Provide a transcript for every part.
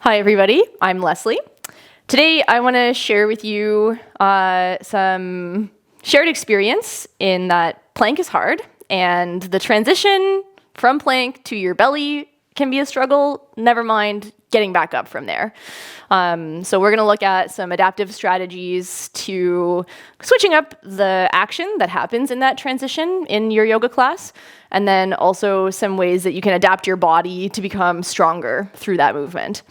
Hi, everybody. I'm Leslie. Today, I want to share with you some shared experience in that plank is hard, and the transition from plank to your belly can be a struggle, never mind getting back up from there. So we're going to look at some adaptive strategies to switching up the action that happens in that transition in your yoga class, and then also some ways that you can adapt your body to become stronger through that movement.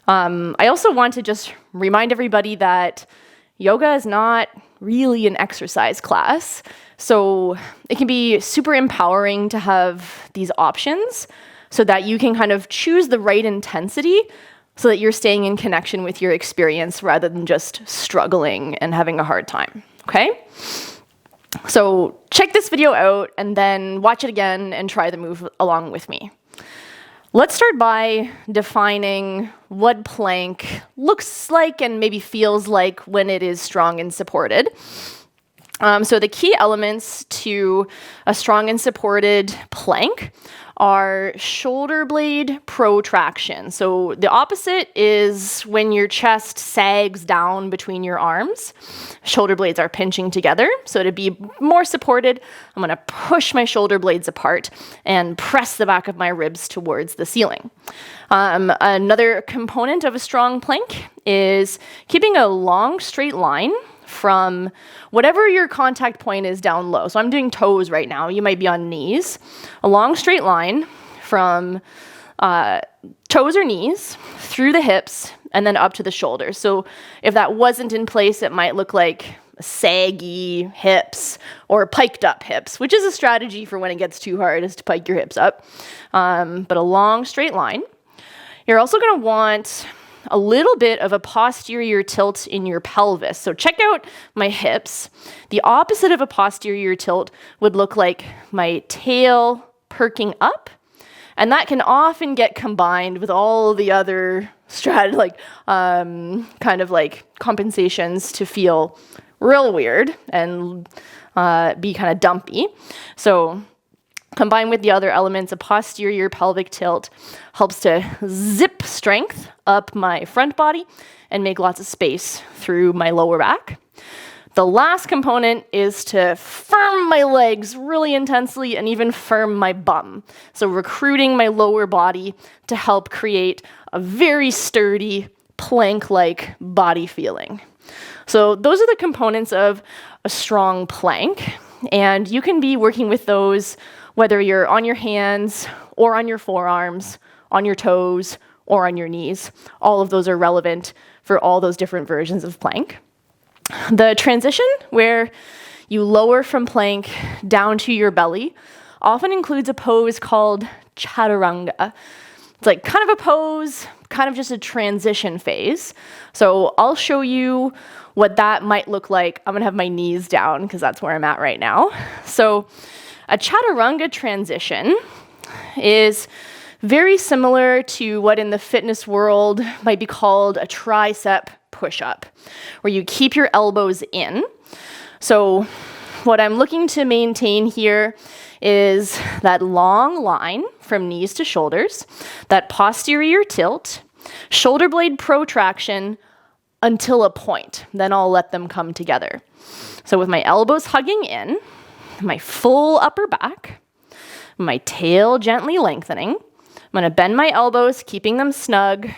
I also want to just remind everybody that yoga is not really an exercise class, so it can be super empowering to have these options so that you can kind of choose the right intensity so that you're staying in connection with your experience rather than just struggling and having a hard time, okay? So check this video out and then watch it again and try the move along with me. Let's start by defining what plank looks like and maybe feels like when it is strong and supported. So the key elements to a strong and supported plank are shoulder blade protraction. So the opposite is when your chest sags down between your arms. Shoulder blades are pinching together. So to be more supported, I'm going to push my shoulder blades apart and press the back of my ribs towards the ceiling. Another component of a strong plank is keeping a long straight line from whatever your contact point is down low. So I'm doing toes right now. You might be on knees. A long straight line from toes or knees through the hips and then up to the shoulders. So if that wasn't in place, it might look like saggy hips or piked up hips, which is a strategy for when it gets too hard, is to pike your hips up. But a long straight line. You're also going to want a little bit of a posterior tilt in your pelvis. So check out my hips. The opposite of a posterior tilt would look like my tail perking up, and that can often get combined with all the other kind of like compensations to feel real weird and be kind of dumpy. So combined with the other elements, a posterior pelvic tilt helps to zip strength up my front body and make lots of space through my lower back. The last component is to firm my legs really intensely and even firm my bum. So recruiting my lower body to help create a very sturdy, plank-like body feeling. So those are the components of a strong plank, and you can be working with those whether you're on your hands or on your forearms, on your toes, or on your knees. All of those are relevant for all those different versions of plank. The transition where you lower from plank down to your belly often includes a pose called Chaturanga. It's like kind of a pose, kind of just a transition phase. So I'll show you what that might look like. I'm gonna have my knees down because that's where I'm at right now. So a Chaturanga transition is very similar to what in the fitness world might be called a tricep push-up, where you keep your elbows in. So what I'm looking to maintain here is that long line from knees to shoulders, that posterior tilt, shoulder blade protraction until a point. Then I'll let them come together. So with my elbows hugging in, my full upper back, my tail gently lengthening. I'm going to bend my elbows, keeping them snug.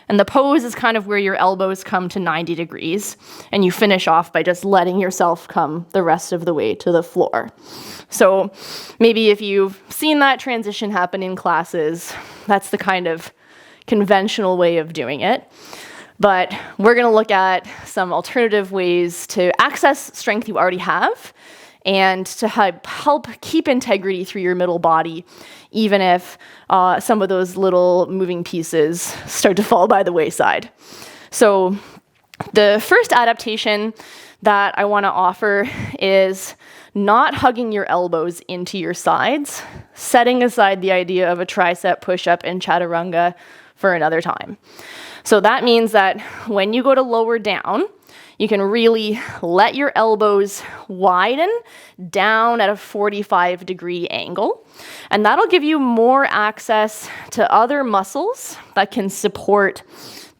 And the pose is kind of where your elbows come to 90 degrees, and you finish off by just letting yourself come the rest of the way to the floor. So maybe if you've seen that transition happen in classes, that's the kind of conventional way of doing it. But we're going to look at some alternative ways to access strength you already have and to help keep integrity through your middle body, even if some of those little moving pieces start to fall by the wayside. So the first adaptation that I want to offer is not hugging your elbows into your sides, setting aside the idea of a tricep push-up and Chaturanga for another time. So that means that when you go to lower down, you can really let your elbows widen down at a 45-degree angle. And that'll give you more access to other muscles that can support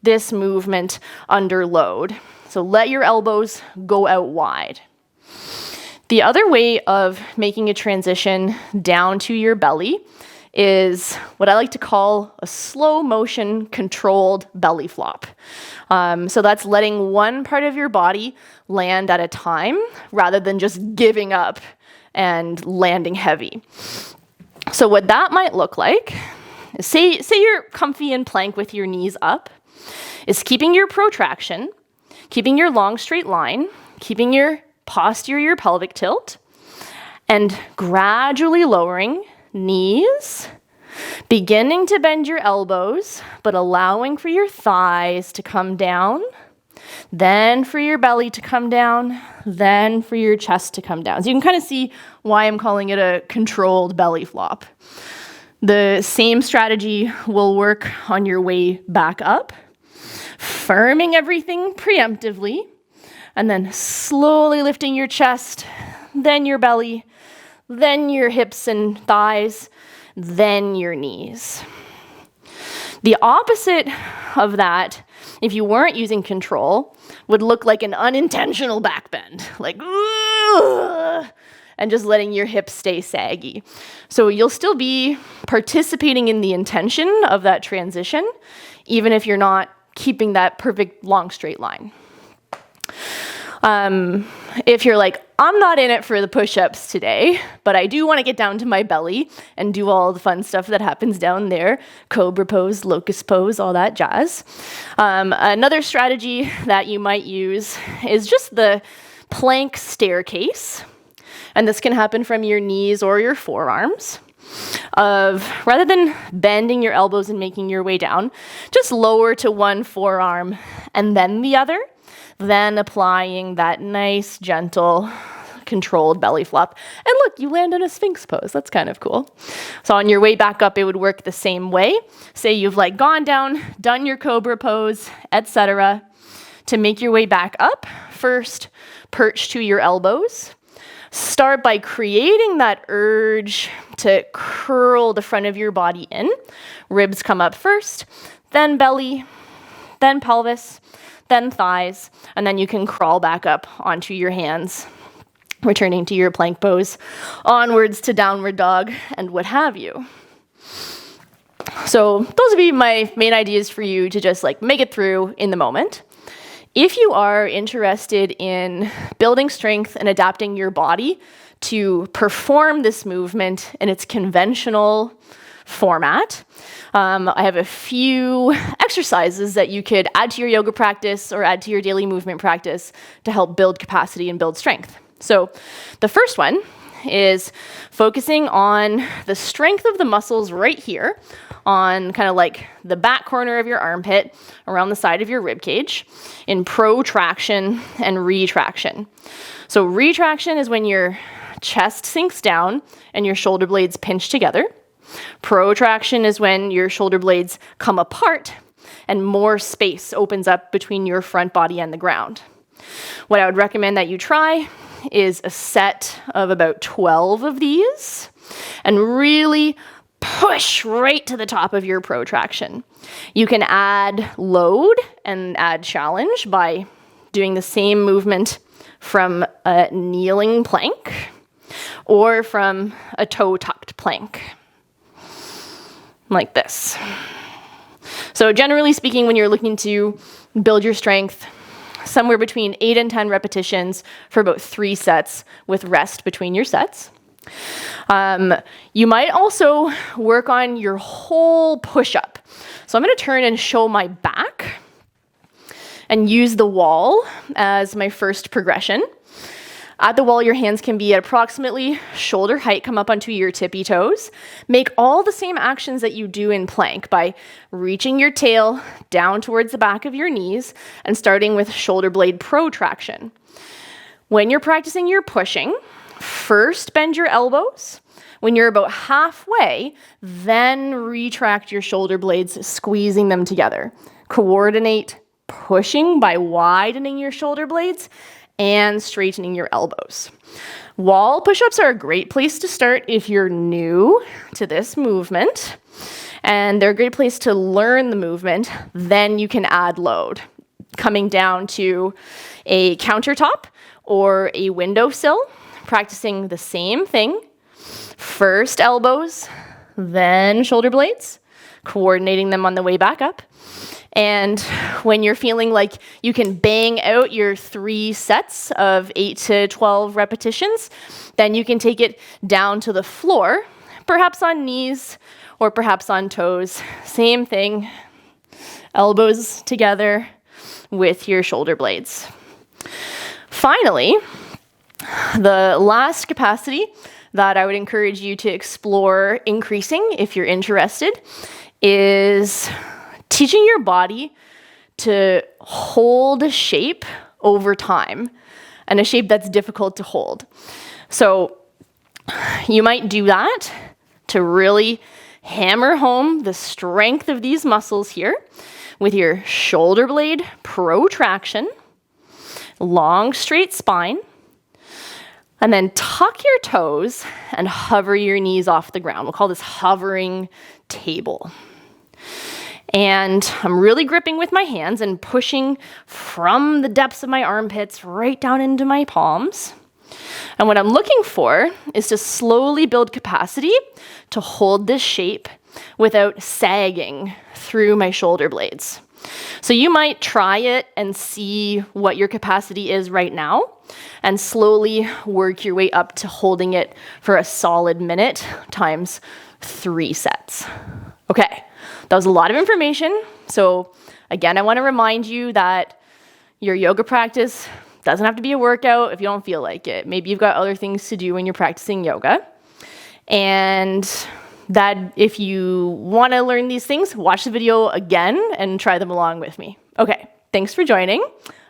this movement under load. So let your elbows go out wide. The other way of making a transition down to your belly is what I like to call a slow motion controlled belly flop. So that's letting one part of your body land at a time rather than just giving up and landing heavy. So what that might look like is say you're comfy in plank with your knees up, is keeping your protraction, keeping your long straight line, keeping your posterior pelvic tilt, and gradually lowering knees, beginning to bend your elbows, but allowing for your thighs to come down, then for your belly to come down, then for your chest to come down. So you can kind of see why I'm calling it a controlled belly flop. The same strategy will work on your way back up, firming everything preemptively, and then slowly lifting your chest, then your belly, then your hips and thighs, then your knees. The opposite of that, if you weren't using control, would look like an unintentional back bend, like, and just letting your hips stay saggy. So you'll still be participating in the intention of that transition, even if you're not keeping that perfect long straight line. If you're like, I'm not in it for the push-ups today, but I do want to get down to my belly and do all the fun stuff that happens down there, cobra pose, locust pose, all that jazz. Another strategy that you might use is just the plank staircase. And this can happen from your knees or your forearms. Rather than bending your elbows and making your way down, just lower to one forearm and then the other, then applying that nice, gentle, controlled belly flop. And look, you land in a Sphinx pose. That's kind of cool. So on your way back up, it would work the same way. Say you've like gone down, done your cobra pose, etc. To make your way back up, first perch to your elbows. Start by creating that urge to curl the front of your body in. Ribs come up first, then belly, then pelvis, then thighs, and then you can crawl back up onto your hands, returning to your plank pose, onwards to downward dog, and what have you. So those would be my main ideas for you to just like make it through in the moment. If you are interested in building strength and adapting your body to perform this movement in its conventional format, I have a few exercises that you could add to your yoga practice or add to your daily movement practice to help build capacity and build strength. So the first one is focusing on the strength of the muscles right here on kind of like the back corner of your armpit, around the side of your rib cage, in protraction and retraction. So retraction is when your chest sinks down and your shoulder blades pinch together. Protraction is when your shoulder blades come apart and more space opens up between your front body and the ground. What I would recommend that you try is a set of about 12 of these and really push right to the top of your protraction. You can add load and add challenge by doing the same movement from a kneeling plank or from a toe tucked plank. Like this. So generally speaking, when you're looking to build your strength, somewhere between 8 and 10 repetitions for about 3 sets with rest between your sets. You might also work on your whole push-up. So I'm going to turn and show my back and use the wall as my first progression. At the wall, your hands can be at approximately shoulder height, come up onto your tippy toes. Make all the same actions that you do in plank by reaching your tail down towards the back of your knees and starting with shoulder blade protraction. When you're practicing your pushing, first bend your elbows. When you're about halfway, then retract your shoulder blades, squeezing them together. Coordinate pushing by widening your shoulder blades and straightening your elbows. Wall push-ups are a great place to start if you're new to this movement, and they're a great place to learn the movement. Then you can add load, coming down to a countertop or a windowsill, practicing the same thing. First elbows, then shoulder blades, coordinating them on the way back up. And when you're feeling like you can bang out your 3 sets of 8 to 12 repetitions, then you can take it down to the floor, perhaps on knees or perhaps on toes. Same thing, elbows together with your shoulder blades. Finally, the last capacity that I would encourage you to explore increasing if you're interested is teaching your body to hold a shape over time, and a shape that's difficult to hold. So you might do that to really hammer home the strength of these muscles here with your shoulder blade protraction, long straight spine, and then tuck your toes and hover your knees off the ground. We'll call this hovering table. And I'm really gripping with my hands and pushing from the depths of my armpits right down into my palms. And what I'm looking for is to slowly build capacity to hold this shape without sagging through my shoulder blades. So you might try it and see what your capacity is right now and slowly work your way up to holding it for a solid minute times 3 sets. Okay, that was a lot of information. So again, I want to remind you that your yoga practice doesn't have to be a workout if you don't feel like it. Maybe you've got other things to do when you're practicing yoga. And that if you want to learn these things, watch the video again and try them along with me. Okay, thanks for joining.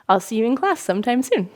I'll see you in class sometime soon.